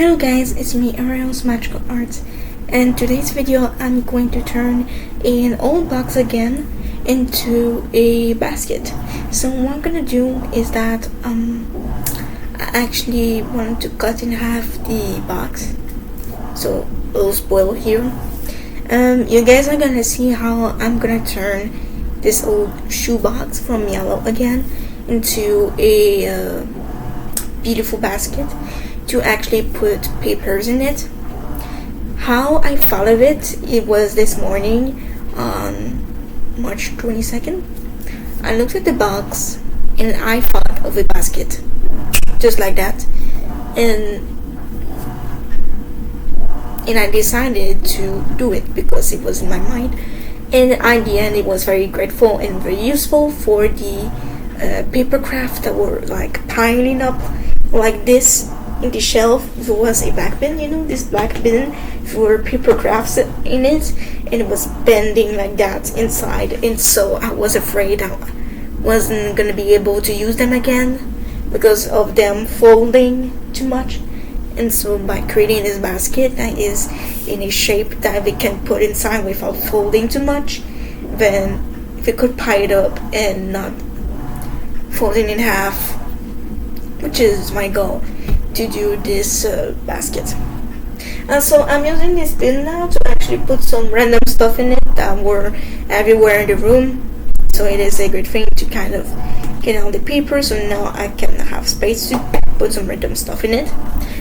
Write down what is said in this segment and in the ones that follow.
Hello guys, it's me Ariel's Magical Arts, and today's video I'm going to turn an old box again into a basket. So what I'm gonna do is that I actually want to cut in half the box, so a little spoil here. You guys are gonna see how I'm gonna turn this old shoebox from yellow again into a beautiful basket to actually put papers in it. How I thought of it was this morning on March 22nd. I looked at the box and I thought of a basket just like that, and I decided to do it because it was in my mind, and at the end it was very grateful and very useful for the paper craft that were like piling up like this in the shelf. There was a black bin, this black bin for paper crafts in it, and it was bending like that inside, and so I was afraid I wasn't gonna be able to use them again because of them folding too much. And so by creating this basket that is in a shape that we can put inside without folding too much, then we could pile it up and not folding in half, which is my goal to do this basket. So I'm using this bin now to actually put some random stuff in it that were everywhere in the room, so it is a great thing to kind of get all the paper, so now I can have space to put some random stuff in it.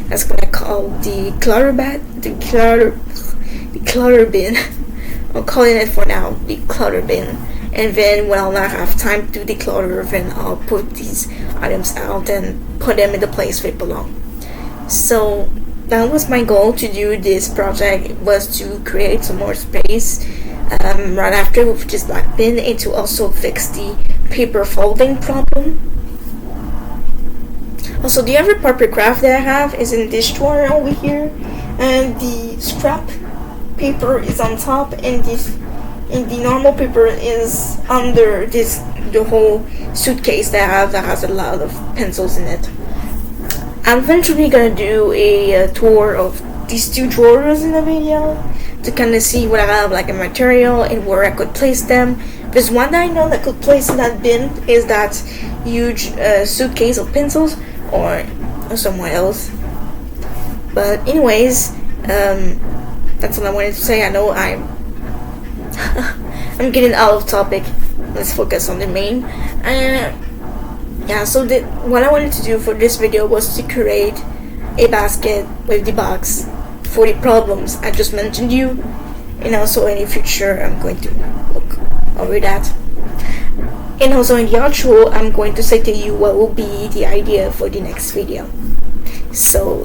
That's what I call the clutter bin. I'm calling it for now the clutter bin, and then when I'll not have time to declutter, then I'll put these items out and put them in the place they belong. So that was my goal to do this project, was to create some more space right after with this black bin, and to also fix the paper folding problem. Also, the other paper craft that I have is in this drawer over here, and the scrap paper is on top, and the normal paper is under the whole suitcase that I have that has a lot of pencils in it. I'm eventually gonna do a tour of these two drawers in the video to kind of see what I have like a material and where I could place them. There's one that I know that could place in that bin is that huge suitcase of pencils, or somewhere else. But anyways, that's all I wanted to say. I know I'm I'm getting out of topic. Let's focus on the main. Yeah, so what I wanted to do for this video was to create a basket with the box for the problems I just mentioned you, and also in the future I'm going to look over that. And also in the outro, I'm going to say to you what will be the idea for the next video. So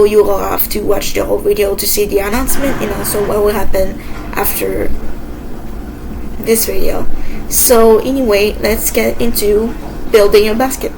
you will have to watch the whole video to see the announcement, and also what will happen after this video. So anyway, let's get into building a basket.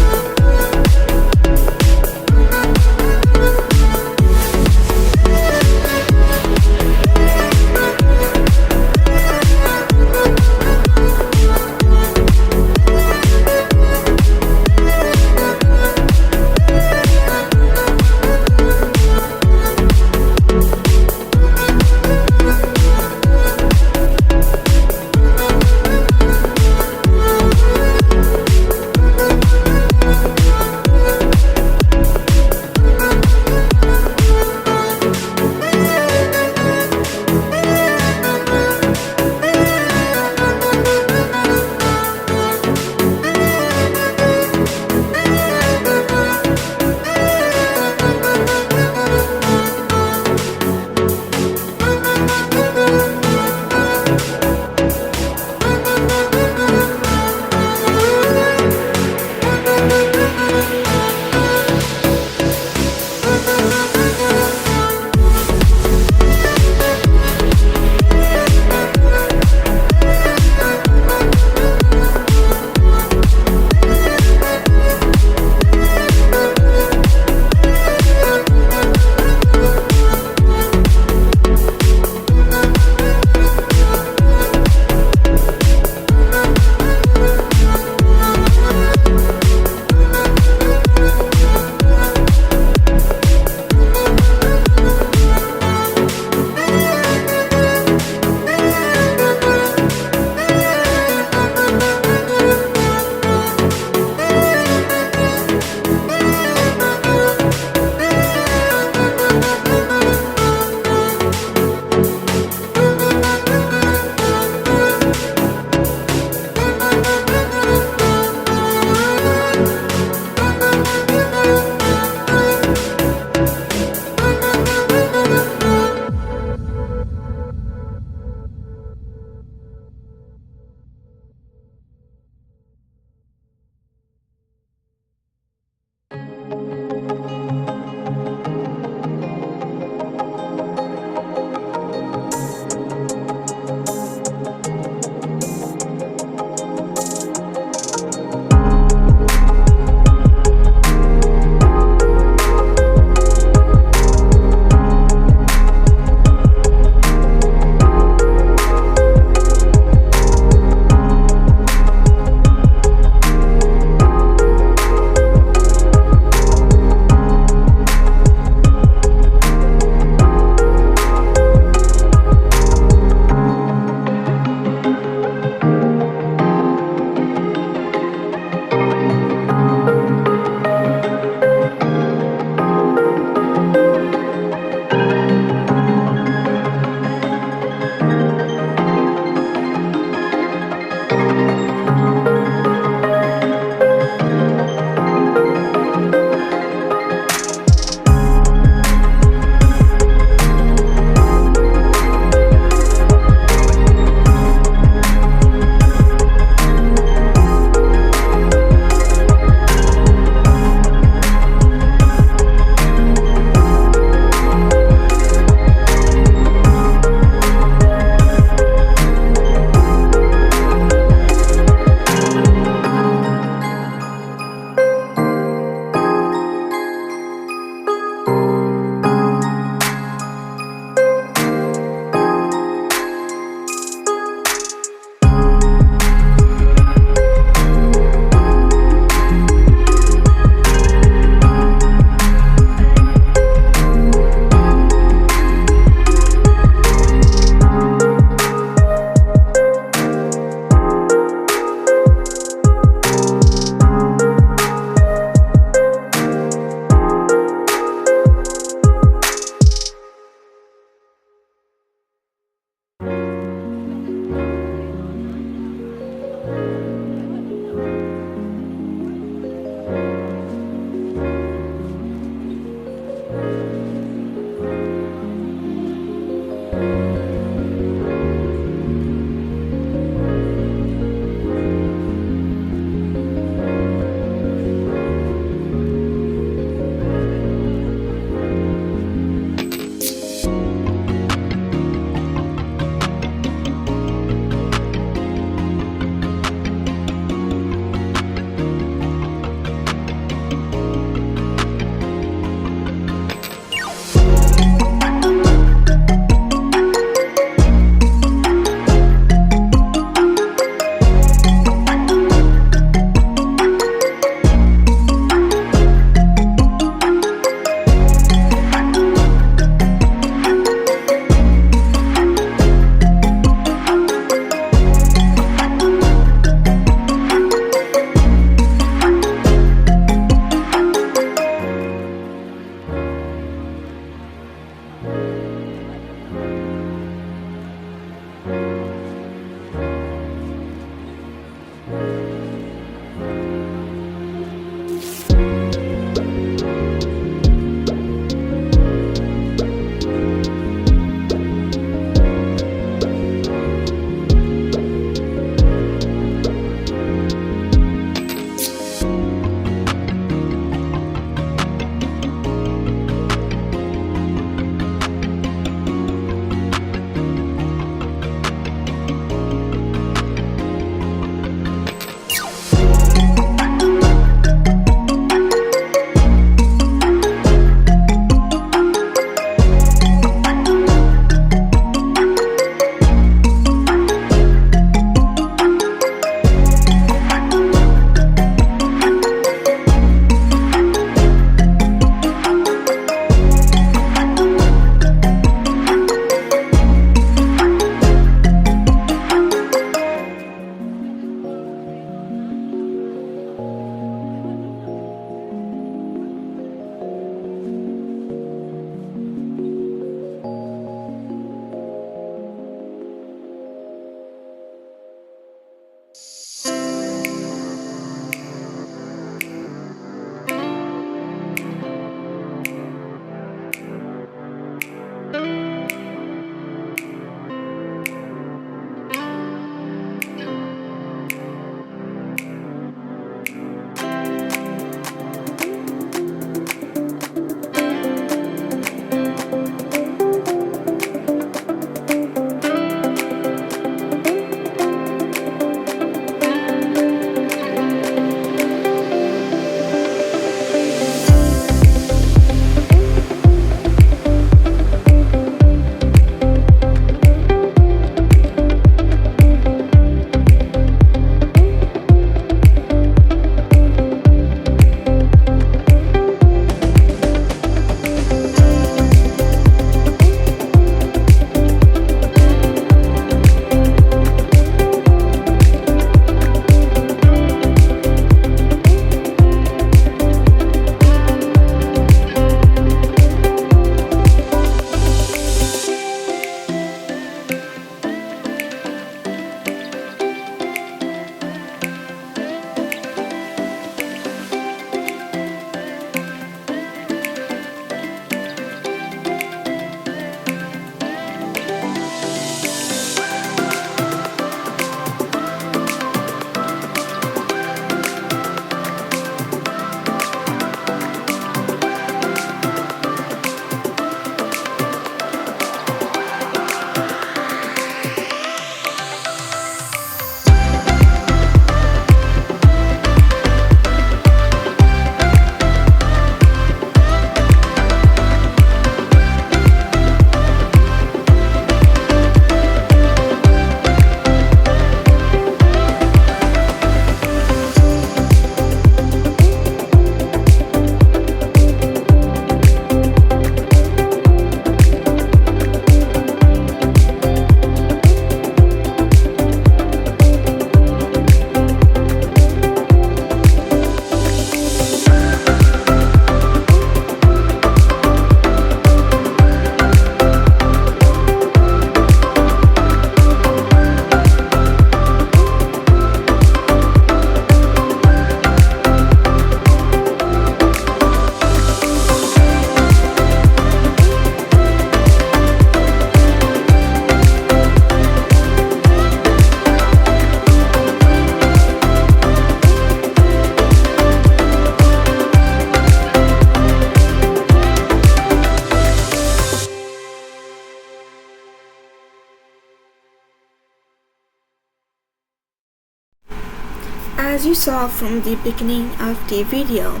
as you saw from the beginning of the video,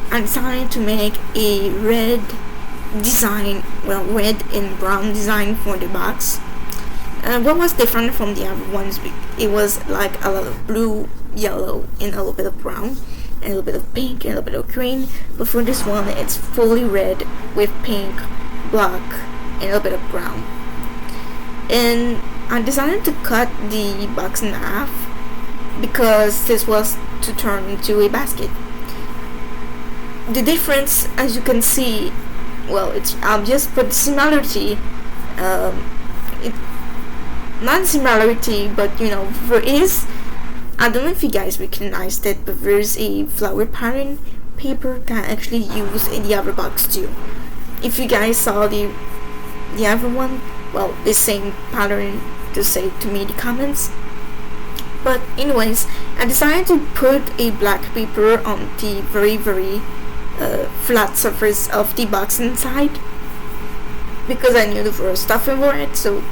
I decided to make a red design, well, red and brown design for the box. What was different from the other ones, it was like a lot of blue, yellow, and a little bit of brown, and a little bit of pink, and a little bit of green. But for this one, it's fully red with pink, black, and a little bit of brown. And I decided to cut the box in half because this was to turn into a basket. The difference, as you can see, well, it's obvious, but the similarity, not similarity, but you know, there is, I don't know if you guys recognized it, but there's a flower pattern paper that I actually used in the other box too. If you guys saw the other one, well, the same pattern, to say to me in the comments. But anyways, I decided to put a black paper on the very flat surface of the box inside because I knew there was stuff over it, so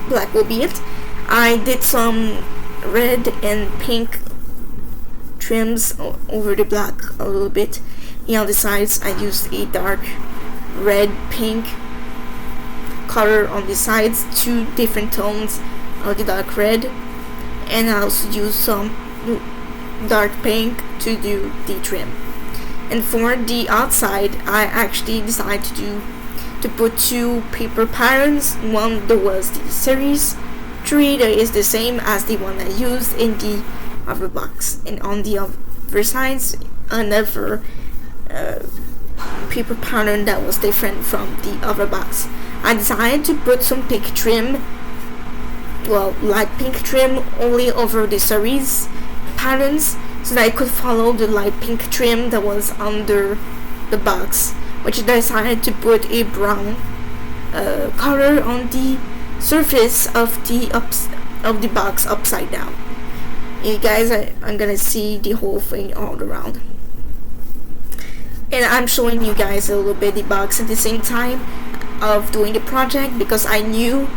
black will be it. I did some red and pink trims over the black a little bit. On the sides I used a dark red pink color on the sides, 2 different tones of the dark red, and I also used some dark pink to do the trim. And for the outside, I actually decided to put 2 paper patterns. One that was the series 3 that is the same as the one I used in the other box, and on the other sides another paper pattern that was different from the other box. I decided to put some pink trim, well, light pink trim only over the series patterns, so that I could follow the light pink trim that was under the box, which I decided to put a brown color on the surface of the box upside down. You guys, I'm gonna see the whole thing all around, and I'm showing you guys a little bit the box at the same time of doing the project because I know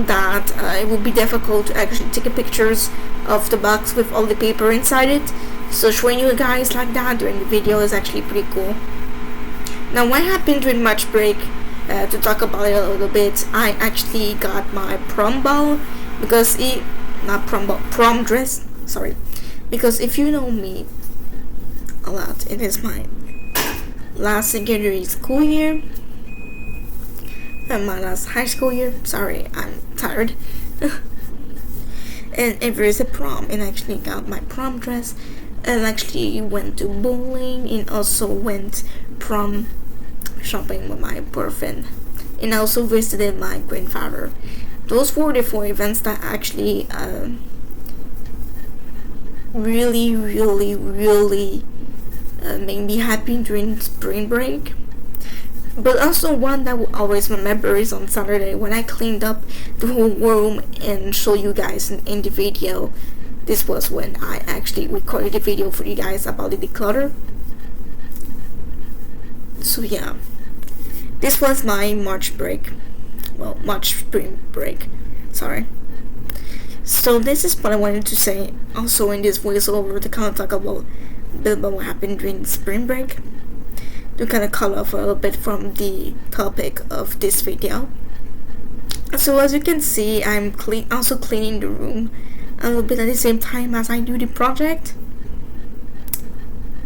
that it would be difficult to actually take pictures of the box with all the paper inside it, so showing you guys like that during the video is actually pretty cool. Now, what happened during March break, to talk about it a little bit, I actually got my prom ball, because prom dress, sorry, because if you know me a lot, it is my last secondary school year and my last high school year. Sorry, I'm tired. and there is a prom, and I actually got my prom dress, and actually went to bowling, and also went prom shopping with my boyfriend, and I also visited my grandfather. Those were the 4 events that actually really made me happy during spring break. But also one that will always remember is on Saturday when I cleaned up the whole room and show you guys in the video. This was when I actually recorded the video for you guys about the declutter. So yeah, this was my March break. Well, March spring break, sorry. So this is what I wanted to say also in this voiceover, to kind of talk about a bit about what happened during spring break, to kind of cut off a little bit from the topic of this video. So as you can see, I'm also cleaning the room a little bit at the same time as I do the project.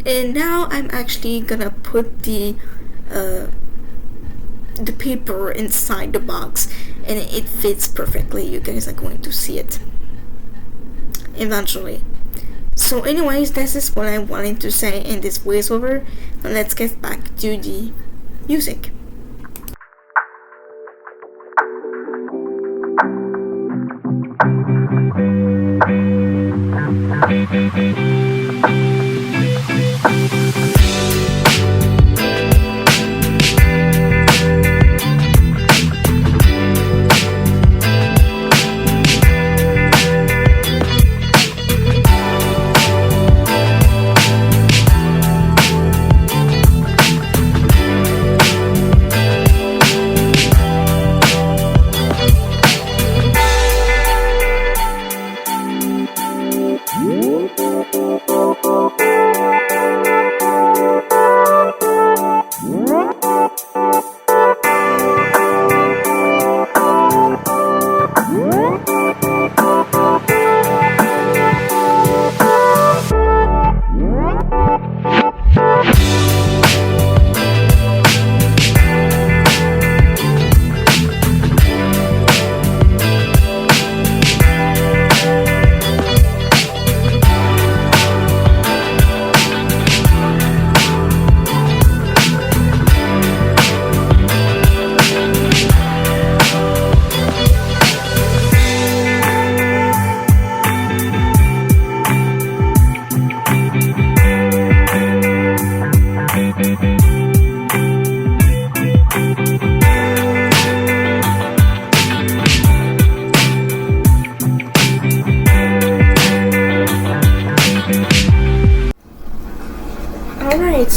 And now I'm actually gonna put the paper inside the box, and it fits perfectly. You guys are going to see it eventually. So anyways, this is what I wanted to say in this voiceover. Now let's get back to the music.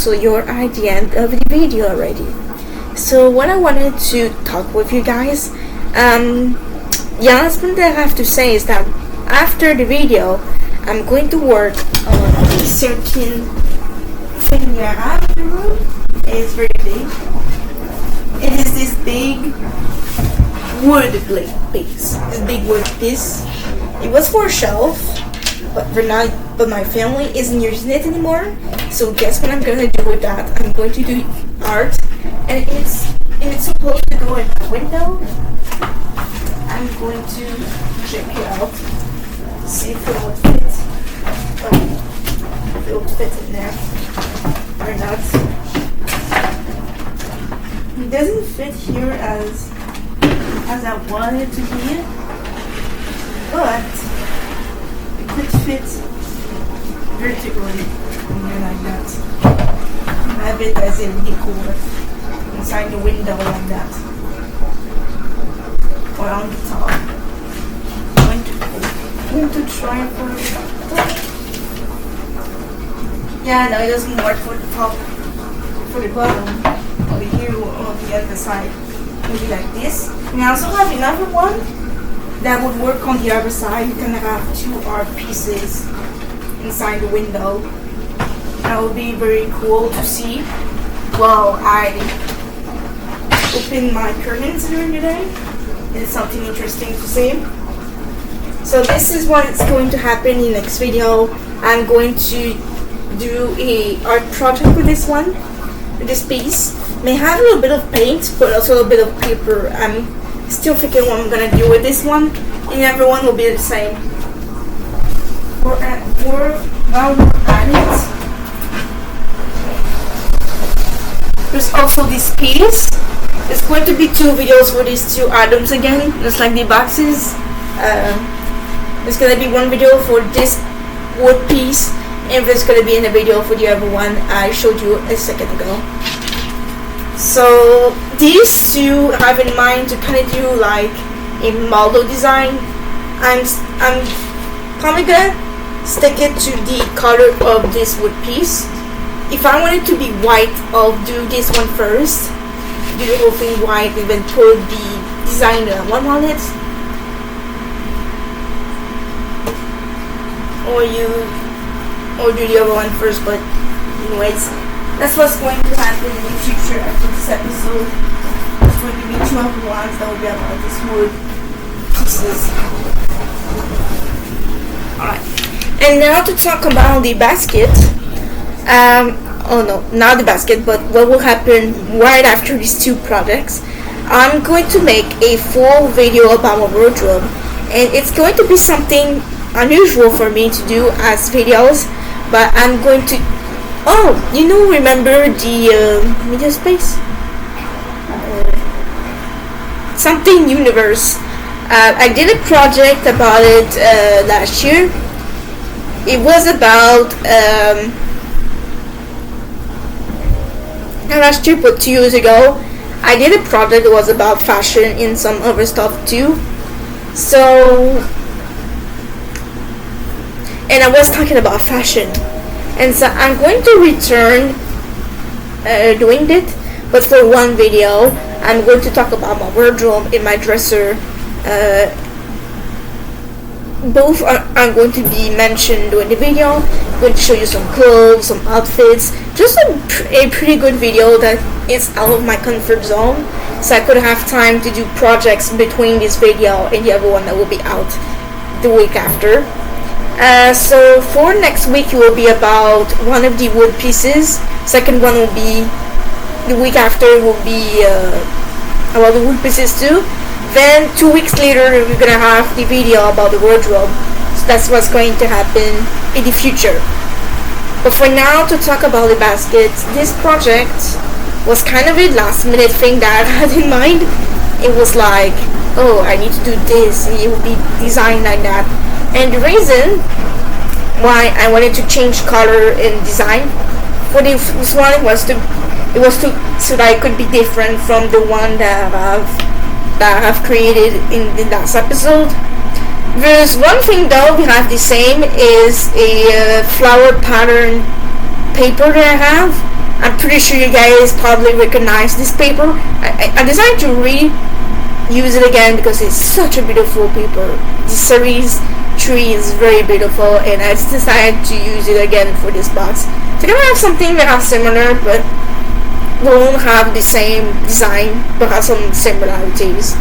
so you're at the end of the video already. So what I wanted to talk with you guys, the announcement that I have to say is that after the video, I'm going to work on a certain thing here. I have the room. It's very big. It is this big wood piece. This big wood piece. It was for a shelf, but my family isn't using it anymore. So guess what I'm gonna do with that? I'm going to do art, and it's supposed to go in the window. I'm going to check it out, see if it would fit. If it would fit in there or not. It doesn't fit here as I want it to be, but it could fit vertically in here like that. Have it as a decor inside the window like that, or on the top. I'm going to try for the top. Yeah, no, it doesn't work for the top, for the bottom. Over here on the other side, maybe like this. And I also have another one that would work on the other side. You can have two art pieces inside the window. That would be very cool to see while I open my curtains during the day. It's something interesting to see. So this is what is going to happen in the next video. I'm going to do a art project with this one, with this piece. May have a little bit of paint, but also a little bit of paper. I'm still thinking what I'm gonna do with this one, and everyone will be the same. While we're at it, there's also this piece. There's going to be two videos for these two items again, just like the boxes. There's gonna be one video for this wood piece, and there's gonna be a video for the other one I showed you a second ago. So these two I have in mind to kind of do like a model design. I'm probably gonna stick it to the color of this wood piece. If I want it to be white, I'll do this one first, do the whole thing white, and then put the design one on it. Or do the other one first, but anyways. That's what's going to happen in the future after this episode. There's going to be two other ones that will be about this wood pieces. Alright. And now to talk about the basket. Oh no, not the basket, but what will happen right after these two projects. I'm going to make a full video about my wardrobe. And it's going to be something unusual for me to do as videos. But I'm going to... Oh, remember the media space? Something universe. I did a project about it last year. It was about not last year, but 2 years ago. I did a project that was about fashion and some other stuff too. So, and I was talking about fashion. And so I'm going to return doing it, but for one video, I'm going to talk about my wardrobe and my dresser. Both are going to be mentioned during the video. I'm going to show you some clothes, some outfits, just a pretty good video that is out of my comfort zone, so I could have time to do projects between this video and the other one that will be out the week after. So for next week, it will be about one of the wood pieces. Second one will be the week after, will be about the wood pieces too. Then 2 weeks later, we're gonna have the video about the wardrobe. So that's what's going to happen in the future. But for now, to talk about the basket, this project was kind of a last minute thing that I had in mind. It was like, oh, I need to do this, and it will be designed like that. And the reason why I wanted to change color and design for this one was so that I could be different from the one that I have created in the last episode. There's one thing though we have the same is a flower pattern paper that I have. I'm pretty sure you guys probably recognize this paper. I decided to reuse it again because it's such a beautiful paper. This series 3 is very beautiful, and I just decided to use it again for this box. So I have something that are similar, but won't have the same design, but have some similarities.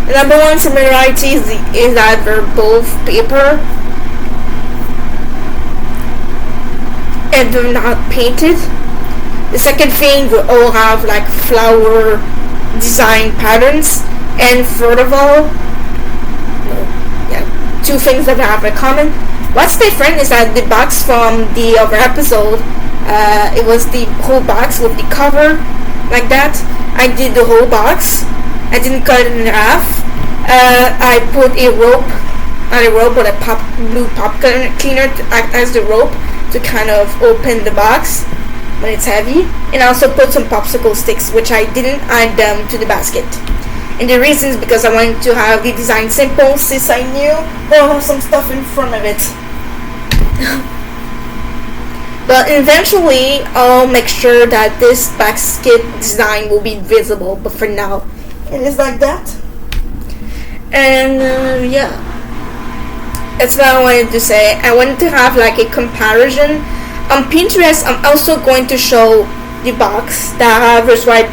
The number one similarity is that they're both paper and they're not painted. The second thing, they all have like flower design patterns, and third of all, two things that have in common. What's different is that the box from the other episode, it was the whole box with the cover like that. I did the whole box. I didn't cut it in half. I put a rope, not a rope, but a blue pop cleaner to act as the rope to kind of open the box when it's heavy. And I also put some popsicle sticks, which I didn't add them to the basket. And the reason is because I wanted to have the design simple, since I knew that I'll have some stuff in front of it. But eventually, I'll make sure that this basket design will be visible. But for now, it is like that. And yeah, that's what I wanted to say. I wanted to have like a comparison. On Pinterest, I'm also going to show the box that I have right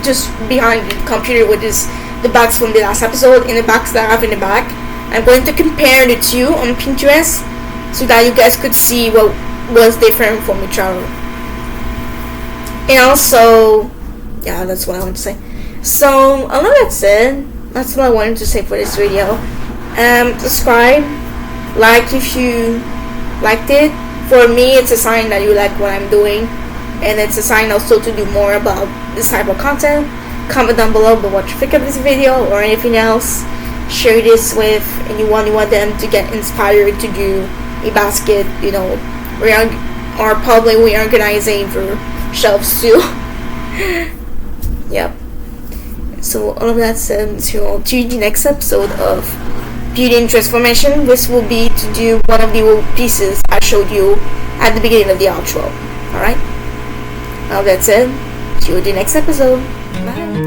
just behind the computer, which is the box from the last episode, and the box that I have in the back. I'm going to compare the two on Pinterest so that you guys could see what was different from each other. And also, yeah, that's what I want to say. So, I know that's it. That's what I wanted to say for this video. Subscribe, like if you liked it. For me, it's a sign that you like what I'm doing, and it's a sign also to do more about this type of content. Comment down below about what you think of this video or anything else. Share this with anyone you want them to get inspired to do a basket. You know, or probably reorganizing for shelves too. Yep. So all of that said, so to the next episode of Beauty and Transformation. This will be to do one of the pieces I showed you at the beginning of the outro. Alright? Now that's it. See you in the next episode. Bye.